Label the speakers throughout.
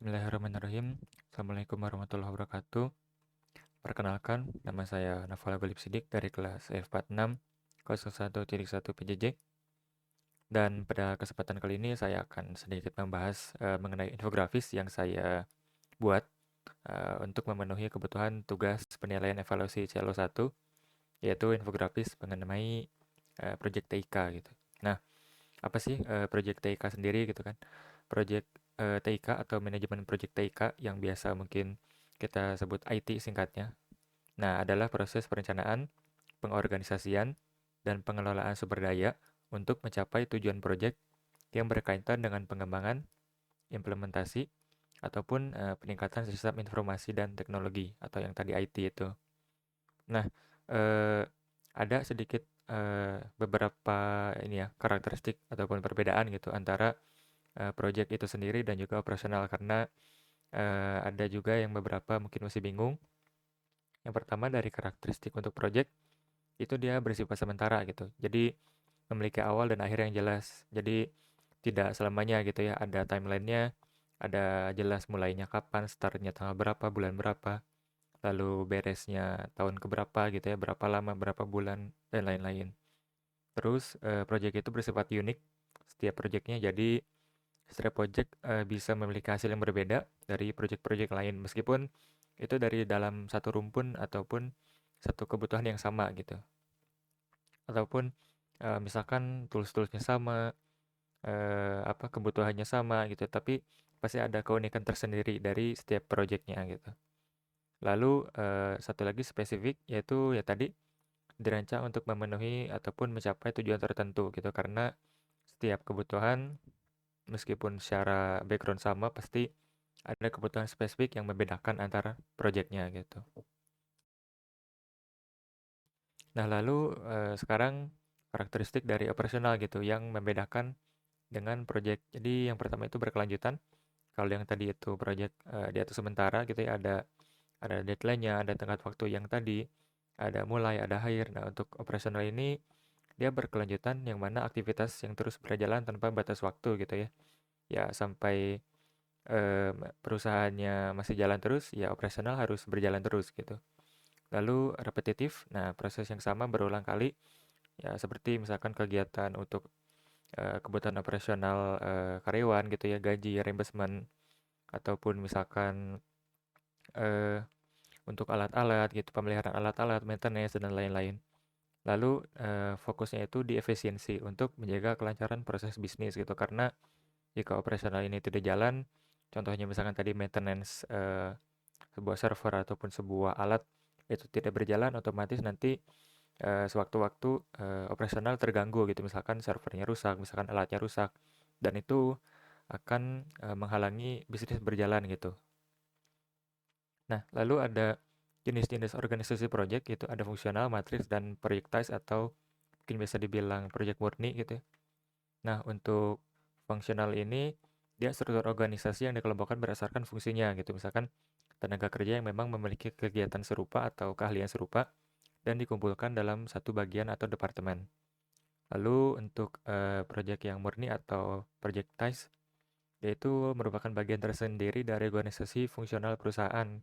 Speaker 1: Bismillahirrahmanirrahim. Assalamualaikum warahmatullahi wabarakatuh. Perkenalkan, nama saya Naufal Golib Sidik dari kelas F46 01.1 PJJ. Dan pada kesempatan kali ini saya akan sedikit membahas mengenai infografis yang saya buat untuk memenuhi kebutuhan tugas penilaian evaluasi CLO1, yaitu infografis mengenai proyek TIK gitu. Nah, apa sih proyek TIK sendiri gitu kan? Proyek TIK atau manajemen proyek TIK yang biasa mungkin kita sebut IT singkatnya. Nah, adalah proses perencanaan, pengorganisasian, dan pengelolaan sumber daya untuk mencapai tujuan proyek yang berkaitan dengan pengembangan, implementasi, ataupun peningkatan sistem informasi dan teknologi atau yang tadi IT itu. Nah, eh, ada sedikit beberapa ini ya karakteristik ataupun perbedaan gitu antara project itu sendiri dan juga operasional karena ada juga yang beberapa mungkin masih bingung. Yang pertama dari karakteristik untuk project itu dia bersifat sementara gitu. Jadi memiliki awal dan akhir yang jelas. Jadi tidak selamanya gitu ya ada timelinenya, ada jelas mulainya kapan, startnya tanggal berapa, bulan berapa, lalu beresnya tahun keberapa gitu ya, berapa lama, berapa bulan, dan lain-lain. Terus project itu bersifat unik setiap projectnya, jadi setiap project bisa memiliki hasil yang berbeda dari project-project lain meskipun itu dari dalam satu rumpun ataupun satu kebutuhan yang sama gitu. Ataupun misalkan tools-toolsnya sama, apa kebutuhannya sama gitu, tapi pasti ada keunikan tersendiri dari setiap projectnya gitu. Lalu satu lagi spesifik yaitu ya tadi dirancang untuk memenuhi ataupun mencapai tujuan tertentu gitu karena setiap kebutuhan meskipun secara background sama pasti ada kebutuhan spesifik yang membedakan antara projectnya gitu. Nah, lalu sekarang karakteristik dari operasional gitu yang membedakan dengan project. Jadi yang pertama itu berkelanjutan. Kalau yang tadi itu project di atas sementara gitu ya ada deadline-nya, ada tenggat waktu yang tadi, ada mulai, ada akhir. Nah, untuk operasional ini dia berkelanjutan yang mana aktivitas yang terus berjalan tanpa batas waktu gitu ya. Ya sampai perusahaannya masih jalan terus, ya operasional harus berjalan terus gitu. Lalu repetitif, nah proses yang sama berulang kali, ya seperti misalkan kegiatan untuk kebutuhan operasional karyawan gitu ya, gaji, reimbursement, ataupun misalkan eh, untuk alat-alat gitu, pemeliharaan alat-alat, maintenance, dan lain-lain. Lalu fokusnya itu di efisiensi untuk menjaga kelancaran proses bisnis gitu, karena jika operasional ini tidak jalan, contohnya misalkan tadi maintenance sebuah server ataupun sebuah alat itu tidak berjalan, otomatis nanti sewaktu-waktu operasional terganggu gitu, misalkan servernya rusak, misalkan alatnya rusak, dan itu akan menghalangi bisnis berjalan gitu. Nah, lalu ada jenis-jenis organisasi project gitu, ada fungsional, matriks, dan projectize atau mungkin bisa dibilang project murni gitu ya. Nah, untuk fungsional ini dia struktur organisasi yang dikelompokkan berdasarkan fungsinya gitu. Misalkan tenaga kerja yang memang memiliki kegiatan serupa atau keahlian serupa dan dikumpulkan dalam satu bagian atau departemen. Lalu untuk proyek yang murni atau projectize yaitu merupakan bagian tersendiri dari organisasi fungsional perusahaan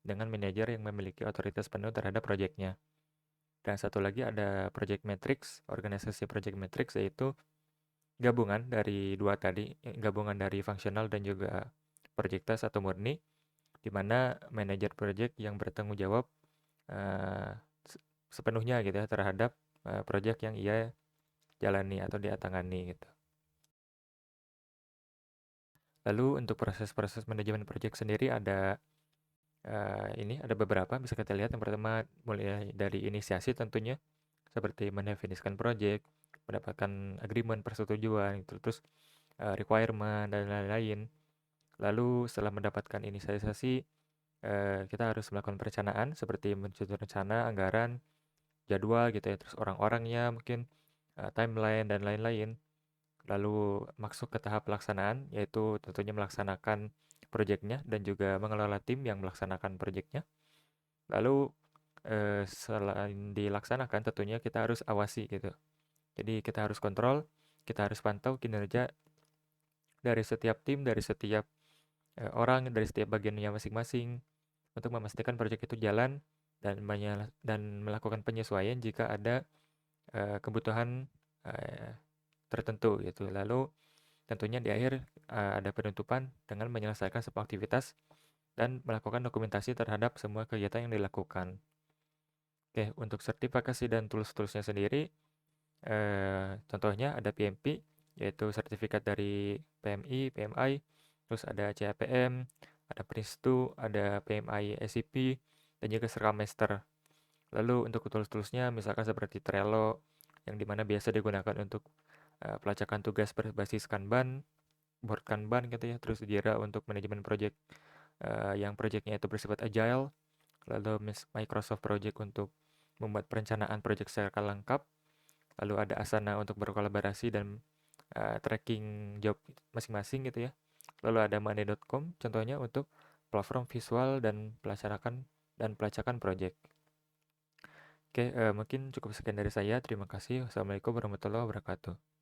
Speaker 1: dengan manajer yang memiliki otoritas penuh terhadap proyeknya. Dan satu lagi ada project matrix, organisasi project matrix yaitu gabungan dari dua tadi, gabungan dari fungsional dan juga projectize atau murni, di mana manajer project yang bertanggung jawab eh, sepenuhnya gitu ya terhadap project yang ia jalani atau dia tangani gitu. Lalu untuk proses-proses manajemen project sendiri ada ini ada beberapa bisa kita lihat. Yang pertama mulai dari inisiasi tentunya seperti mendefinisikan project, mendapatkan agreement persetujuan gitu, terus requirement dan lain-lain. Lalu setelah mendapatkan inisiasi kita harus melakukan perencanaan seperti menyusun rencana, anggaran, jadwal gitu ya, terus orang-orangnya mungkin timeline dan lain-lain. Lalu masuk ke tahap pelaksanaan, yaitu tentunya melaksanakan proyeknya dan juga mengelola tim yang melaksanakan proyeknya. Lalu selain dilaksanakan, tentunya kita harus awasi gitu. Jadi kita harus kontrol, kita harus pantau kinerja dari setiap tim, dari setiap orang dari setiap bagiannya masing-masing untuk memastikan proyek itu jalan dan melakukan penyesuaian jika ada kebutuhan tertentu gitu. Lalu tentunya di akhir ada penutupan dengan menyelesaikan semua aktivitas dan melakukan dokumentasi terhadap semua kegiatan yang dilakukan. Oke, untuk sertifikasi dan tools-toolsnya sendiri, contohnya ada PMP, yaitu sertifikat dari PMI, PMI, terus ada CAPM, ada PRINCE2, ada PMI SCP, dan juga Scrum Master. Lalu untuk tools-toolsnya misalkan seperti Trello, yang dimana biasa digunakan untuk pelacakan tugas berbasis Kanban, board Kanban gitu ya, terus Jira untuk manajemen project yang projectnya itu bersifat agile, lalu Microsoft Project untuk membuat perencanaan project secara lengkap, lalu ada Asana untuk berkolaborasi dan tracking job masing-masing gitu ya. Lalu ada monday.com contohnya untuk platform visual dan pelacakan project. Oke, mungkin cukup sekian dari saya. Terima kasih. Wassalamualaikum warahmatullahi wabarakatuh.